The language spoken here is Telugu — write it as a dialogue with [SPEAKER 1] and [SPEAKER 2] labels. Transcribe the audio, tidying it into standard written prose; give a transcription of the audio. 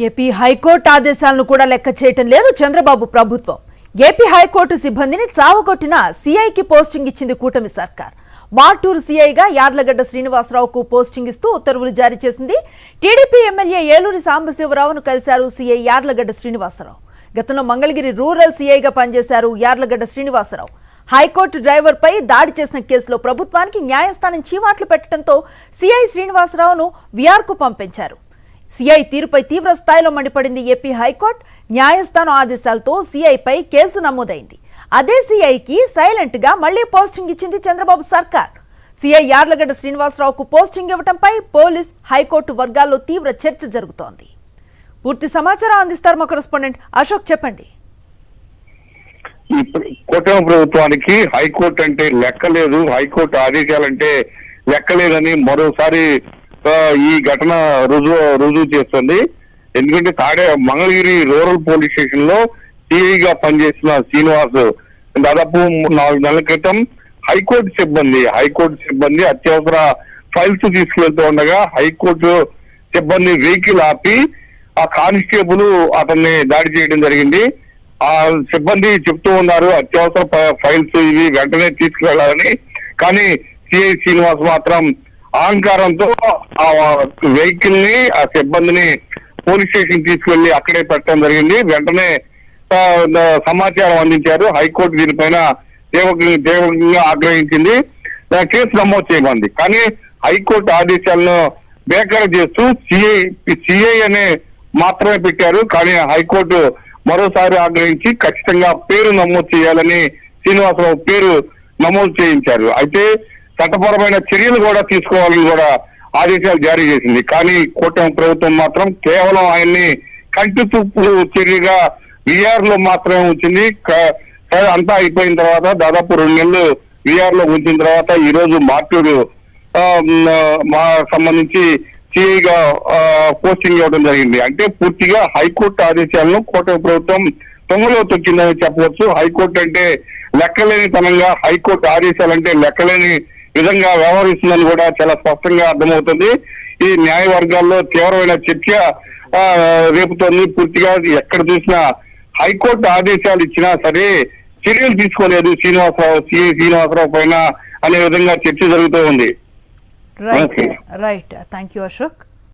[SPEAKER 1] ఏపీ హైకోర్టు ఆదేశాలను కూడా లెక్క చేయటం లేదు చంద్రబాబు ప్రభుత్వం. ఏపీ హైకోర్టు సిబ్బందిని చావగొట్టిన సీఐకి పోస్టింగ్ ఇచ్చింది కూటమి సర్కార్. మార్టూరు సీఐగా యార్లగడ్డ శ్రీనివాసరావుకు పోస్టింగ్ ఇస్తూ ఉత్తర్వులు జారీ చేసింది. టీడీపీ ఎమ్మెల్యే ఏలూరి సాంబశివరావును కలిశారు సీఐ యార్లగడ్డ శ్రీనివాసరావు. గతంలో మంగళగిరి రూరల్ సీఐగా పనిచేశారు యార్లగడ్డ శ్రీనివాసరావు. హైకోర్టు డ్రైవర్ పై దాడి చేసిన కేసులో ప్రభుత్వానికి న్యాయస్థానం చీవాట్లు పెట్టడంతో సీఐ శ్రీనివాసరావును విఆర్కు పంపించారు. సీఐ తీరుపై తీవ్ర స్థాయిలో మండిపడింది ఏపీ హైకోర్టు. న్యాయస్థానం ఆదేశాలతో సీఐపై కేసు నమోదైంది. అదే సీఐకి సైలెంట్ గా మళ్లీ పోస్టింగ్ ఇచ్చింది చంద్రబాబు సర్కార్. సీఐ యార్లగడ్డ శ్రీనివాసరావుకు పోస్టింగ్ ఇవ్వడంపై పోలీస్ హైకోర్టు వర్గాల్లో తీవ్ర చర్చ జరుగుతోంది. పూర్తి సమాచారం అందిస్తారు మా కరెస్పాండెంట్ అశోక్. చెప్పండి.
[SPEAKER 2] కూటమి ప్రభుత్వానికి హైకోర్టు అంటే లెక్కలేదు, హైకోర్టు ఆదేశాలంటే లెక్కలేదని మరోసారి ఈ ఘటన రుజువు చేస్తుంది. ఎందుకంటే మంగళగిరి రూరల్ పోలీస్ స్టేషన్ లో సిఐగా పనిచేసిన శ్రీనివాస్ దాదాపు 4 నెలల క్రితం హైకోర్టు సిబ్బంది అత్యవసర ఫైల్స్ తీసుకెళ్తూ ఉండగా హైకోర్టు సిబ్బంది వెహికల్ ఆపి ఆ కానిస్టేబుల్ అతన్ని దాడి చేయడం జరిగింది. ఆ సిబ్బంది చెప్తూ ఉన్నారు అత్యవసర ఫైల్స్ ఇవి వెంటనే తీసుకువెళ్లాలని. కానీ సిఐ శ్రీనివాస్ మాత్రం అహంకారంతో ఆ వెహికల్ ని ఆ సిబ్బందిని పోలీస్ స్టేషన్ తీసుకెళ్లి అక్కడే పెట్టడం జరిగింది. వెంటనే సమాచారం అందించారు. హైకోర్టు దీనిపైన తీవ్రంగా ఆగ్రహించింది, కేసు నమోదు చేయమంది. కానీ హైకోర్టు ఆదేశాలను బేఖరు చేస్తూ సిఐ అనే మాత్రమే పెట్టారు. కానీ హైకోర్టు మరోసారి ఆగ్రహించి ఖచ్చితంగా పేరు నమోదు చేయాలని శ్రీనివాసరావు పేరు నమోదు చేయించారు. అయితే చట్టపరమైన చర్యలు కూడా తీసుకోవాలని కూడా ఆదేశాలు జారీ చేసింది. కానీ కూటమి ప్రభుత్వం మాత్రం కేవలం ఆయన్ని కంటి చూపు చర్యగా విఆర్ లో మాత్రమే ఉంచింది. అంతా అయిపోయిన తర్వాత దాదాపు 2 నెలలు విఆర్ లో ఉంచిన తర్వాత ఈ రోజు మార్టూరు సంబంధించి సిఐగా పోస్టింగ్ ఇవ్వడం జరిగింది. అంటే పూర్తిగా హైకోర్టు ఆదేశాలను కూటమి ప్రభుత్వం తొంగలో తొక్కిందని చెప్పవచ్చు. హైకోర్టు అంటే లెక్కలేని తనంగా, హైకోర్టు ఆదేశాలంటే లెక్కలేని విధంగా వ్యవహరిస్తుందని కూడా చాలా స్పష్టంగా అర్థమవుతుంది. ఈ న్యాయ వర్గాల్లో తీవ్రమైన చర్చ రేపుతోంది. పూర్తిగా ఎక్కడ చూసినా హైకోర్టు ఆదేశాలు ఇచ్చినా సరే చర్యలు తీసుకోలేదు సిఐ శ్రీనివాసరావు పైన అనే విధంగా చర్చ జరుగుతూ ఉంది.
[SPEAKER 1] రైట్. Thank you Ashok.